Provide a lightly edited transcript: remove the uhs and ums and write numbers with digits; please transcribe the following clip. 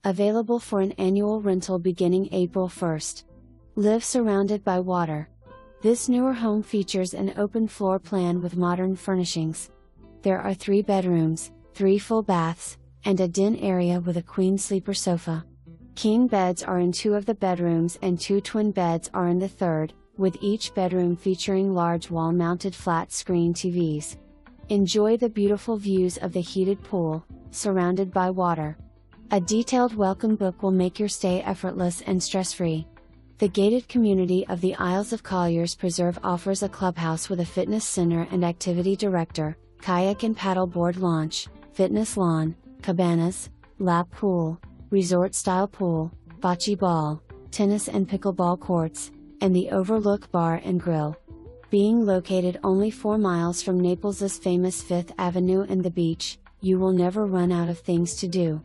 Available for an annual rental beginning April 1st. Live surrounded by water. This newer home features an open floor plan with modern furnishings. There are 3 bedrooms, 3 full baths, and a den area with a queen sleeper sofa. King beds are in 2 of the bedrooms and 2 twin beds are in the 3rd, with each bedroom featuring large wall-mounted flat-screen TVs. Enjoy the beautiful views of the heated pool, surrounded by water. A detailed welcome book will make your stay effortless and stress-free. The gated community of the Isles of Colliers Preserve offers a clubhouse with a fitness center and activity director, kayak and paddleboard launch, fitness lawn, cabanas, lap pool, resort-style pool, bocce ball, tennis and pickleball courts, and the Overlook Bar and Grill. Being located only 4 miles from Naples' famous 5th Avenue and the beach, you will never run out of things to do.